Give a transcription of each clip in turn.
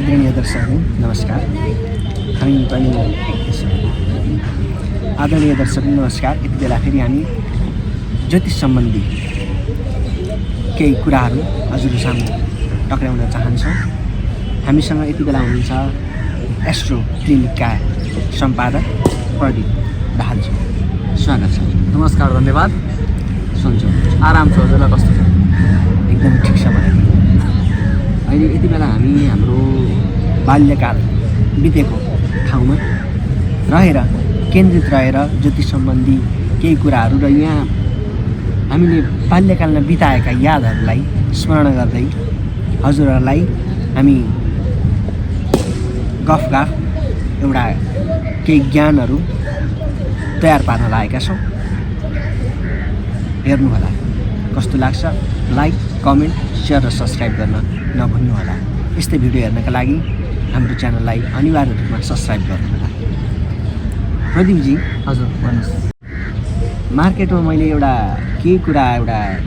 आदरणीय दर्शकहरू नमस्कार। हामी पनि आदरणीय दर्शकहरू नमस्कार। यति बेला फेरि हामी ज्योतिष सम्बन्धी केही कुराहरू हजुरहरू सामु टक्राउन चाहन्छौँ। हामीसँग यति बेला हुनुहुन्छ एस्ट्रो क्लिनिकका सम्पादक प्रदीप दाहालजी। स्वागत छ। नमस्कार, धन्यवाद। सन्चो आराम छ, हजुरलाई कस्तो छ? एकदम ठिक छ मलाई। अहिले यति बेला हामी हाम्रो बाल्यकाल बितेको ठाउँमा रहेर केन्द्रित रहेर ज्योतिष सम्बन्धी केही कुराहरू र यहाँ हामीले बाल्यकालमा बिताएका यादहरूलाई स्मरण गर्दै हजुरहरूलाई हामी गफ एउटा केही ज्ञानहरू तयार पार्न लागेका छौँ। हेर्नुहोला कस्तो लाग्छ। लाइक, कमेन्ट, सेयर र सब्सक्राइब गर्न नभुल्नुहोला। यस्तै भिडियो हेर्नका लागि हाम्रो च्यानललाई अनिवार्य रूपमा सब्सक्राइब गर्नुहोला। प्रदीपजी, हजुर भन्नुहोस्। मार्केटमा मैले एउटा के कुरा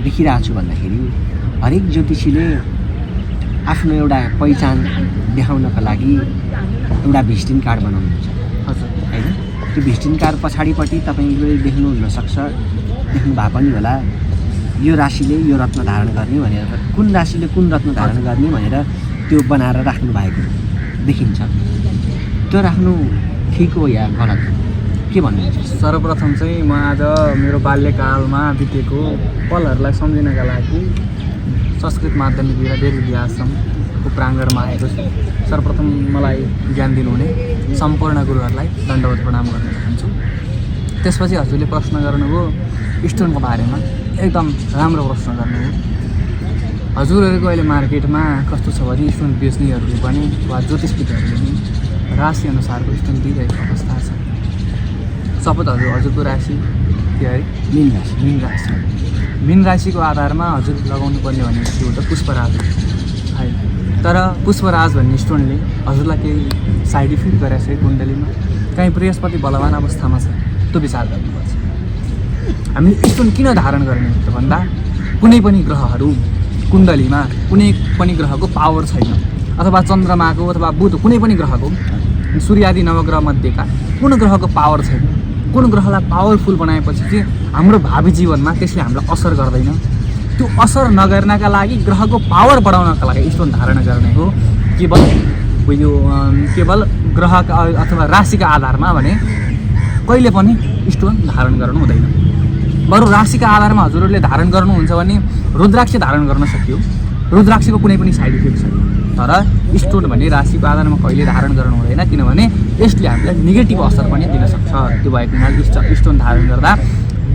देखिरहेको छु भन्दाखेरि हरेक ज्योतिषीले आफ्नो एउटा पहिचान देखाउनका लागि एउटा भिजिटिङ कार्ड बनाउनुहुन्छ। हजुर, होइन? त्यो भिजिटिङ कार्ड पछाडिपट्टि तपाईँले देख्नु भए पनि होला, यो राशिले यो रत्न धारण गर्ने भनेर, कुन राशिले कुन रत्न धारण गर्ने भनेर त्यो बनाएर राख्नु भएको देखिन्छ। त्यो राख्नु ठिक हो या गलत हो, के भन्नुहुन्छ? सर्वप्रथम चाहिँ म आज मेरो बाल्यकालमा बितेको पलहरूलाई सम्झिनका लागि संस्कृत माध्यमिक विद्यालय देवी आश्रमको प्राङ्गणमा आएको छु। सर्वप्रथम मलाई ज्ञान दिनुहुने सम्पूर्ण गुरुहरूलाई दण्डवत प्रणाम गर्न चाहन्छु। त्यसपछि हजुरले प्रश्न गर्नुभयो स्टोनको बारेमा, एकदम राम्रो प्रश्न गर्नुभयो। हजुरहरूको अहिले मार्केटमा कस्तो छ भने स्टोन बेच्नेहरूले पनि वा ज्योतिषविदहरूले पनि राशिअनुसारको स्टोन दिइरहेको अवस्था छ। शपथ हजुरको राशि के अरे? मीन राशिको आधारमा हजुर लगाउनु पर्ने भनेको के हो त? पुष्पराज है। तर पुष्पराज भन्ने स्टोनले हजुरलाई केही साइड इफेक्ट गरेको छ कुण्डलीमा, कहीँ बृहस्पति बलवान अवस्थामा छ, त्यो विचार गर्नुपर्छ। हामी स्टोन किन धारण गर्ने त भन्दा कुनै पनि ग्रहहरू कुण्डलीमा कुनै पनि ग्रहको पावर छैन, अथवा चन्द्रमाको अथवा बुध कुनै पनि ग्रहको, सूर्यादि नवग्रह मध्येका कुन ग्रहको पावर छैन। कुन ग्रहलाई पावरफुल बनाएपछि चाहिँ हाम्रो भावी जीवनमा त्यसले हामीलाई असर गर्दैन। त्यो असर नगर्नका लागि ग्रहको पावर बढाउनका लागि स्टोन धारण गर्ने हो। केवल ग्रहका अथवा राशिका आधारमा भने कहिले पनि स्टोन धारण गर्नु हुँदैन। बरु राशिका आधारमा हजुरहरूले धारण गर्नुहुन्छ भने रुद्राक्ष धारण गर्न सकियो, रुद्राक्षको कुनै पनि साइड इफेक्ट छैन। तर स्टोन भने राशिको आधारमा कहिले धारण गर्नु हुँदैन, किनभने यसले हामीलाई नेगेटिभ असर पनि दिन सक्छ। त्यो भएको हुनाले स्टोन धारण गर्दा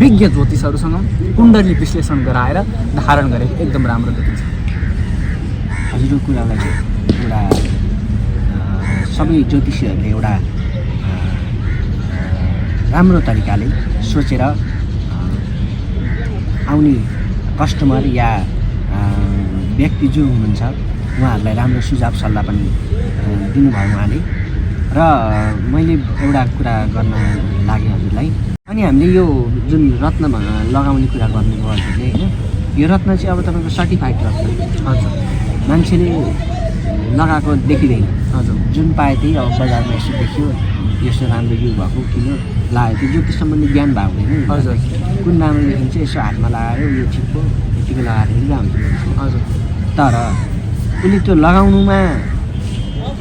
विज्ञ ज्योतिषहरूसँग कुण्डली विश्लेषण गराएर धारण गरेको एकदम राम्रो देखिन्छ। हजुरको कुरालाई एउटा सबै ज्योतिषीहरूले एउटा राम्रो तरिकाले सोचेर आउने कस्टमर या व्यक्ति जो हुनुहुन्छ उहाँहरूलाई राम्रो सुझाव सल्लाह पनि दिनुभयो उहाँले। र मैले एउटा कुरा गर्न लागेँ हजुरलाई। अनि हामीले यो जुन रत्न लगाउने कुरा गर्नुभयो हजुरले, होइन? यो रत्न चाहिँ अब तपाईँको सर्टिफाइड रत्न। हजुर, मान्छेले लगाएको देखिँदैन। हजुर, जुन पाए त्यही अब बजारमा यसो देखियो, यसो राम्रो यो भएको किन लाग्यो, त्यो ज्योतिष सम्बन्धी ज्ञान भएको हुँदैन। हजुर, कुन नामले लेखिन्छ यसो हातमा लगाएर यो ठिक हो यतिको लगाएर हुन्छ। हजुर, तर उसले त्यो लगाउनुमा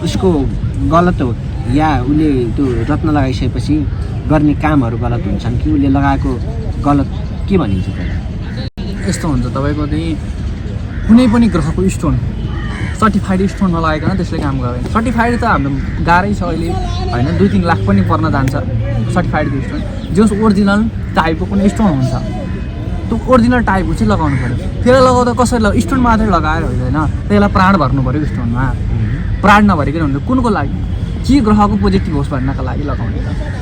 उसको गलत हो या उसले त्यो रत्न लगाइसकेपछि गर्ने कामहरू गलत हुन्छन् कि उसले लगाएको गलत के भनिन्छ त्यसलाई? यस्तो हुन्छ तपाईँको चाहिँ कुनै पनि ग्रहको स्टोन सर्टिफाइड स्टोन नलागिकन त्यसले काम गर्दैन। सर्टिफाइड त हाम्रो गाह्रै छ अहिले, होइन? 2-3 लाख पनि पर्न जान्छ सर्टिफाइडको स्टोन। जो ओरिजिनल टाइपको कुनै स्टोन हुन्छ त्यो ओरिजिनल टाइपको चाहिँ लगाउनु पऱ्यो। त्यसलाई लगाउँदा कसरी स्टोन मात्रै लगाएर होइन, त्यसलाई प्राण भर्नु पऱ्यो स्टोनमा। प्राण नभरिकन हुन्छ कुनको लागि? के ग्रहको पोजिटिभ होस् भन्नका लागि लगाउने।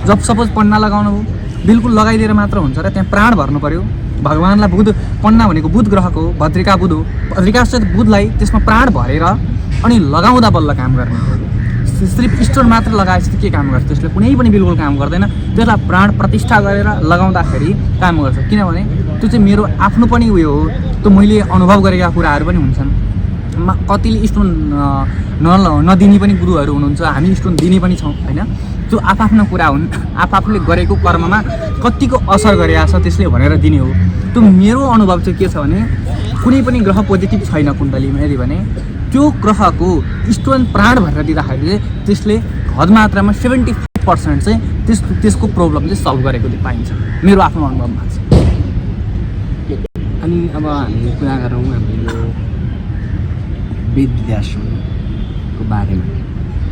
जब सपोज पन्ना लगाउनु हो, बिल्कुल लगाइदिएर मात्र हुन्छ र त्यहाँ प्राण भर्नु पऱ्यो। भगवान्लाई बुध, पन्ना भनेको बुध ग्रहको भद्रिका बुध हो, भद्रिकास्थित बुधलाई त्यसमा प्राण भरेर अनि लगाउँदा बल्ल काम गर्ने। सिर्फ स्टोन मात्र लगाएपछि के काम गर्छ? त्यसले कुनै पनि बिल्कुल काम गर्दैन। त्यसलाई प्राण प्रतिष्ठा गरेर लगाउँदाखेरि काम गर्छ। किनभने त्यो चाहिँ मेरो आफ्नो पनि उयो हो, त्यो मैले अनुभव गरेका कुराहरू पनि हुन्छन्। कतिले स्टोन नदिने पनि गुरुहरू हुनुहुन्छ, हामी स्टोन दिने पनि छौँ होइन। त्यो आफआफ्नो कुरा हुन्, आफूले गरेको कर्ममा कतिको असर गरेको छ त्यसले भनेर दिने हो। त्यो मेरो अनुभव चाहिँ के छ भने कुनै पनि ग्रह पोजिटिभ छैन कुण्डलीमा यदि भने त्यो ग्रहको स्टोन प्राण भरेर दिँदाखेरि चाहिँ त्यसले हद मात्रामा 75% चाहिँ त्यसको प्रब्लम चाहिँ सल्भ गरेको पाइन्छ मेरो आफ्नो अनुभवमा चाहिँ। अनि अब हामी कुरा गरौँ हाम्रो यो वेद विद्याश्रमको बारेमा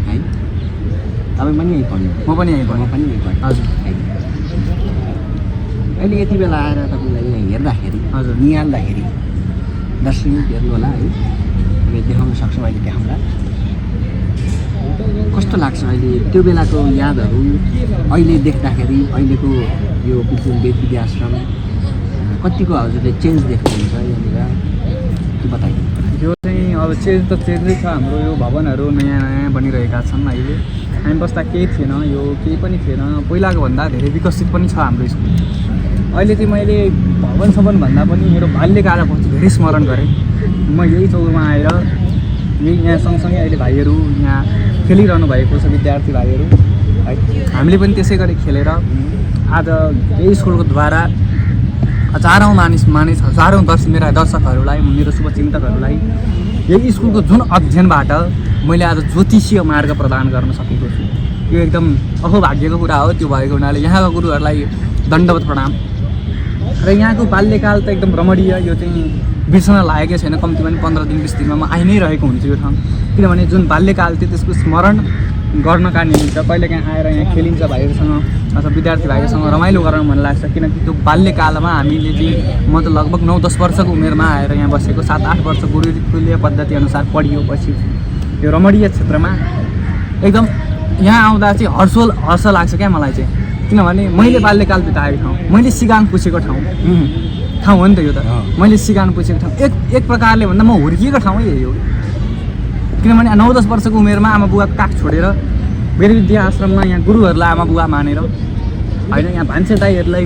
है। तपाईँ पनि यहीँ पढ्नु? म पनि यहीँ पढेँ। म पनि यहीँ पढेँ। हजुर। अहिले यति बेला आएर तपाईँलाई यहाँ हेर्दाखेरि, हजुर, निहाल्दाखेरि दर्शक हेर्नु होला है, हामी देखाउन सक्छौँ, अहिले देखाउँला कस्तो लाग्छ अहिले त्यो बेलाको यादहरू अहिले देख्दाखेरि, अहिलेको यो जुन वेद विद्याश्रम कतिको हजुरले चेन्ज देख्नुहुन्छ यहाँनिर त्यो बताइदिनु। यो चाहिँ अब चेन्ज त चेन्जै छ। हाम्रो यो भवनहरू नयाँ नयाँ बनिरहेका छन् अहिले। हामी बस्दा केही थिएन, यो केही पनि थिएन, पहिलाको भन्दा धेरै विकसित पनि छ हाम्रो स्कुल। अहिले चाहिँ मैले भवन भन्दा पनि मेरो बाल्यकालको धेरै स्मरण गरेँ। म यही चौरमा आएर यही यहाँ सँगसँगै अहिले भाइहरू यहाँ खेलिरहनु भएको छ, विद्यार्थी भाइहरू है। हामीले पनि त्यसै गरी खेलेर आज यही स्कुलको द्वारा हजारौँ हजारौँ मेरा दर्शकहरूलाई, मेरो शुभचिन्तकहरूलाई यही स्कुलको जुन अध्ययनबाट मैले आज ज्योतिषीय मार्ग प्रदान गर्न सकेको छु। यो एकदम अहोभाग्यको कुरा हो। त्यो भएको हुनाले यहाँका गुरुहरूलाई दण्डवत प्रणाम। र यहाँको बाल्यकाल त एकदम रमणीय। यो चाहिँ बिर्सन लागेकै छैन। कम्तीमा पनि 15 दिन 20 दिनमा म आइ नै रहेको हुन्छु यो ठाउँ, किनभने जुन बाल्यकाल थियो त्यसको स्मरण गर्नका निमित्त कहिलेकाहीँ आएर यहाँ खेलिन्छ भाइहरूसँग अथवा विद्यार्थी भाइहरूसँग रमाइलो गर्न मन लाग्छ। किनकि त्यो बाल्यकालमा हामीले चाहिँ म त लगभग 9-10 वर्षको उमेरमा आएर यहाँ बसेको, 7-8 वर्ष गुरुकुलीय पद्धति अनुसार पढियो। पछि त्यो रमणीय क्षेत्रमा एकदम यहाँ आउँदा चाहिँ हर्ष लाग्छ क्या मलाई चाहिँ, किनभने मैले बाल्यकाल बिताएको ठाउँ, मैले सिगान पुछेको ठाउँ हो नि त यो त। मैले सिगान पुछेको ठाउँ एक प्रकारले भन्दा म हुर्किएको ठाउँ यही हो। किनभने 9-10 वर्षको उमेरमा आमा बुवा काख छोडेर वेद विद्या आश्रममा यहाँ गुरुहरूलाई आमा बुवा मानेर होइन, यहाँ भान्से दाइहरूलाई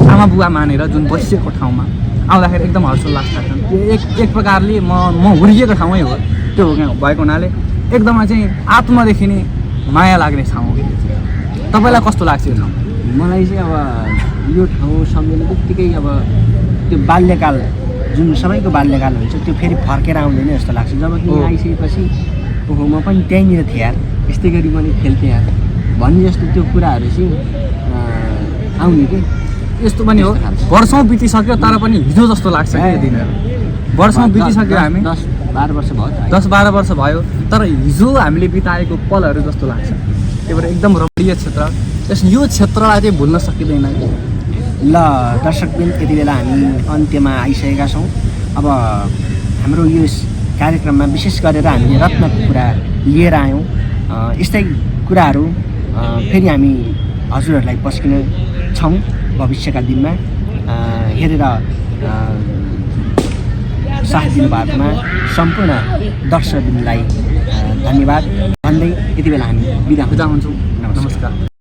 आमा बुवा मानेर जुन बसिएको ठाउँमा आउँदाखेरि एकदम हर्षोल्लास लाग्छ। एक प्रकारले म हुर्किएको ठाउँै हो त्यो भएको हुनाले एकदमै चाहिँ आत्मादेखि नै माया लाग्ने ठाउँ हो। तपाईँलाई कस्तो लाग्छ यो ठाउँ? मलाई चाहिँ अब यो ठाउँ सम्झिने बित्तिकै अब त्यो बाल्यकाल जुन सबैको बाल्यकाल हुन्छ त्यो फेरि फर्केर आउँदैन जस्तो लाग्छ। जब कि यहाँ आइसकेपछि ओहो म पनि त्यहीँनिर थिएँ यार, यस्तै गरी मैले खेल्थेँ यार भन्ने जस्तो त्यो कुराहरू चाहिँ आउने कि। यस्तो पनि हो, वर्षौँ बितिसक्यो तर पनि हिजो जस्तो लाग्छ कि यो दिनहरू। वर्षौँ बितिसक्यो, हामी 10-12 वर्ष भयो, 10-12 वर्ष भयो, तर हिजो हामीले बिताएको पलहरू जस्तो लाग्छ। त्यही भएर एकदम रमणीय क्षेत्र, यो क्षेत्रलाई चाहिँ भुल्न सकिँदैन। ल दर्शकबिन, यति बेला हामी अन्त्यमा आइसकेका छौँ। अब हाम्रो यो कार्यक्रममा विशेष गरेर हामीले रत्नको कुरा लिएर आयौँ। यस्तै कुराहरू फेरि हामी हजुरहरूलाई पस्किन छौँ भविष्यका दिनमा। हेरेर साथ दिनुभएकोमा सम्पूर्ण दर्शकबिनलाई धन्यवाद भन्दै यति बेला हामी बिदा हुन्छौँ। नमस्कार।